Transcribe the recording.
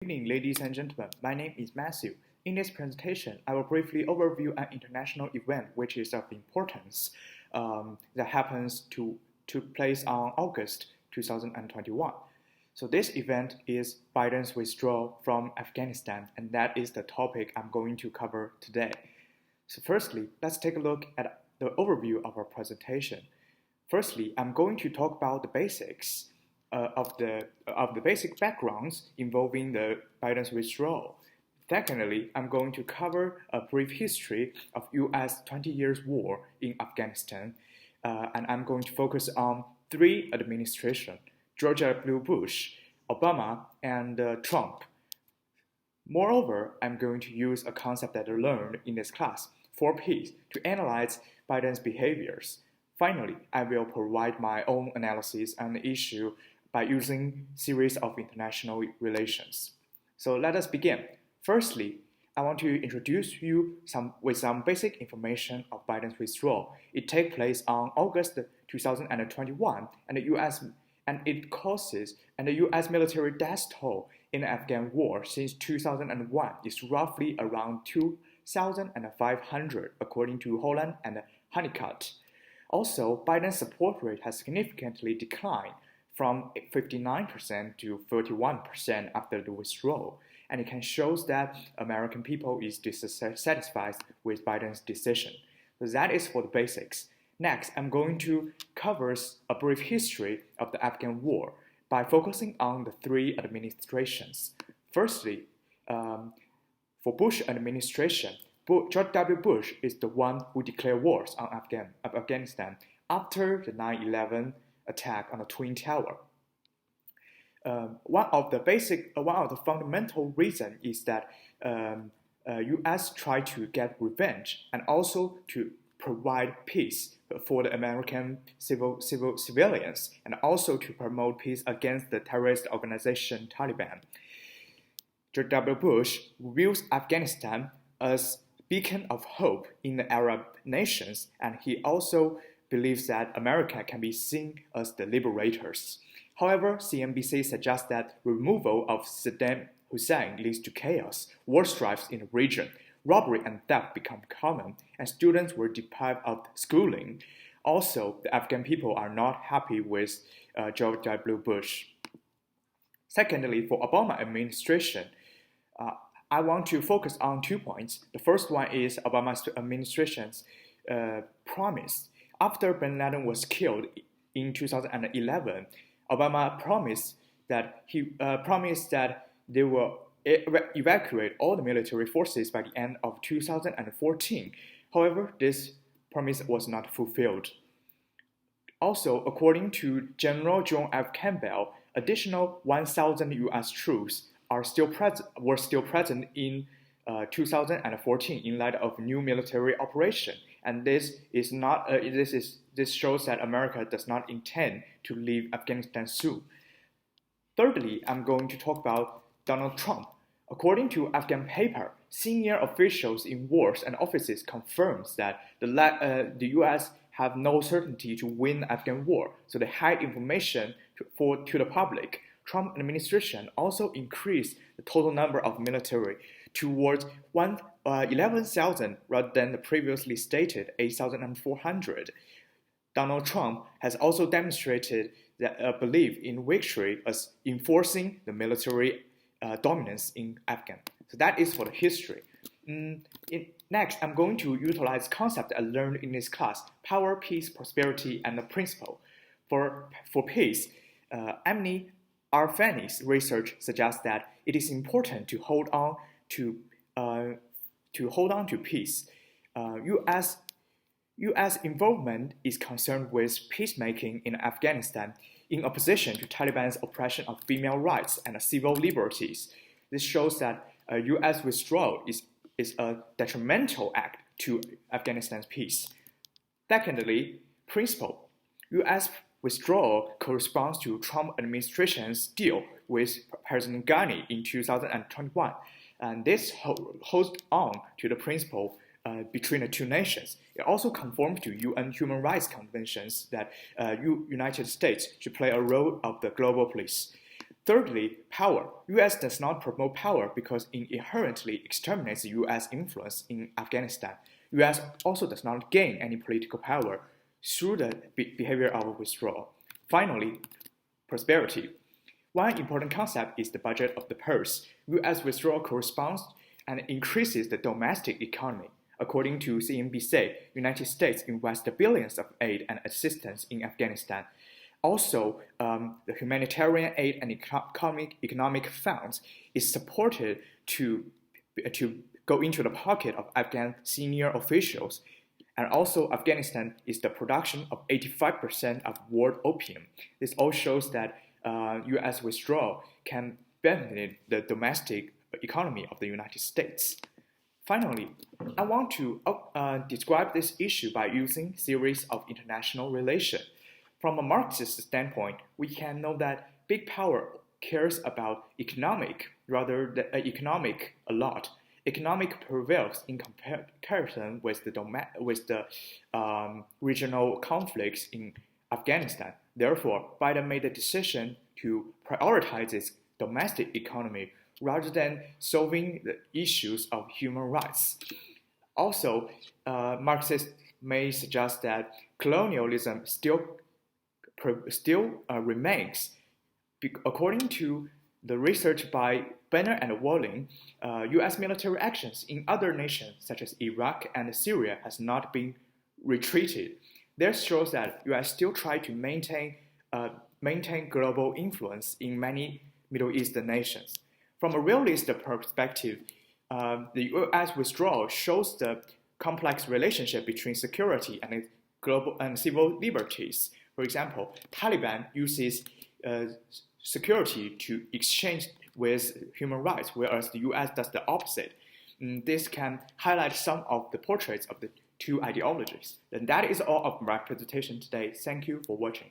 Good evening, ladies and gentlemen. My name is Matthew. In this presentation, I will briefly overview an international event which is of importance that happens to took place on August 2021. So this event is Biden's withdrawal from Afghanistan, and that is the topic I'm going to cover today. So firstly, let's take a look at the overview of our presentation. Firstly, I'm going to talk about the basics of the basic backgrounds involving the Biden's withdrawal. Secondly, I'm going to cover a brief history of U.S. 20 years war in Afghanistan, and I'm going to focus on three administrations: George W. Bush, Obama, and Trump. Moreover, I'm going to use a concept that I learned in this class, 4Ps, to analyze Biden's behaviors. Finally, I will provide my own analysis on the issue by using series of international relations. So let us begin. Firstly, I want to introduce you with some basic information of Biden's withdrawal. It takes place on August 2021, and the U.S. military death toll in the Afghan war since 2001 is roughly around 2,500, according to Holland and Honeycutt. Also, Biden's support rate has significantly declined from 59% to 31% after the withdrawal, and it can show that American people is dissatisfied with Biden's decision. So that is for the basics. Next, I'm going to cover a brief history of the Afghan war by focusing on the three administrations. Firstly, for Bush administration, George W. Bush is the one who declared wars on Afghanistan after the 9/11 attack on the Twin Tower. One of the fundamental reasons is that U.S. tried to get revenge and also to provide peace for the American civilians, and also to promote peace against the terrorist organization Taliban. George W. Bush views Afghanistan as a beacon of hope in the Arab nations, and he also believes that America can be seen as the liberators. However, CNBC suggests that removal of Saddam Hussein leads to chaos, war strife in the region, robbery and theft become common, and students were deprived of schooling. Also, the Afghan people are not happy with George W. Bush. Secondly, for Obama administration, I want to focus on 2 points. The first one is Obama's administration's promise. After bin Laden was killed in 2011, Obama promised that they will evacuate all the military forces by the end of 2014. However, this promise was not fulfilled. Also, according to General John F. Campbell, additional 1,000 U.S. troops were still present in 2014 in light of new military operation, and this shows that America does not intend to leave Afghanistan soon. Thirdly, I'm going to talk about Donald Trump. According to Afghan paper, senior officials in wars and offices confirms that the U.S. have no certainty to win the Afghan war, so they hide information to the public. Trump administration also increased the total number of military towards 11,000 rather than the previously stated 8,400. Donald Trump has also demonstrated a belief in victory as enforcing the military dominance in Afghanistan. So that is for the history. Next, I'm going to utilize concept I learned in this class: power, peace, prosperity, and the principle. For peace, Emily Arfani's research suggests that it is important to hold on to peace. U.S. involvement is concerned with peacemaking in Afghanistan in opposition to Taliban's oppression of female rights and civil liberties. This shows that U.S. withdrawal is a detrimental act to Afghanistan's peace. Secondly, principle. U.S. withdrawal corresponds to Trump administration's deal with President Ghani in 2021, and this holds on to the principle between the two nations. It also conforms to UN human rights conventions that United States should play a role of the global police. Thirdly, power. U.S. does not promote power because it inherently exterminates U.S. influence in Afghanistan. U.S. also does not gain any political power through the behavior of withdrawal. Finally, prosperity. One important concept is the budget of the purse. U.S. withdrawal corresponds and increases the domestic economy. According to CNBC, United States invests billions of aid and assistance in Afghanistan. Also, the humanitarian aid and economic funds is supported to go into the pocket of Afghan senior officials. And also, Afghanistan is the production of 85% of world opium. This all shows that U.S. withdrawal can benefit the domestic economy of the United States. Finally, I want to describe this issue by using series of international relations. From a Marxist standpoint, we can know that big power cares about economic rather than economic a lot. Economic prevails in comparison with the regional conflicts in Afghanistan. Therefore, Biden made the decision to prioritize its domestic economy rather than solving the issues of human rights. Also, Marxists may suggest that colonialism still remains. According to the research by Benner and Walling, U.S. military actions in other nations such as Iraq and Syria has not been retreated. This shows that U.S. still try to maintain global influence in many Middle Eastern nations. From a realist perspective, the U.S. withdrawal shows the complex relationship between security and global and civil liberties. For example, Taliban uses security to exchange with human rights, whereas the U.S. does the opposite. This can highlight some of the portraits of the two ideologies. And that is all of my presentation today. Thank you for watching.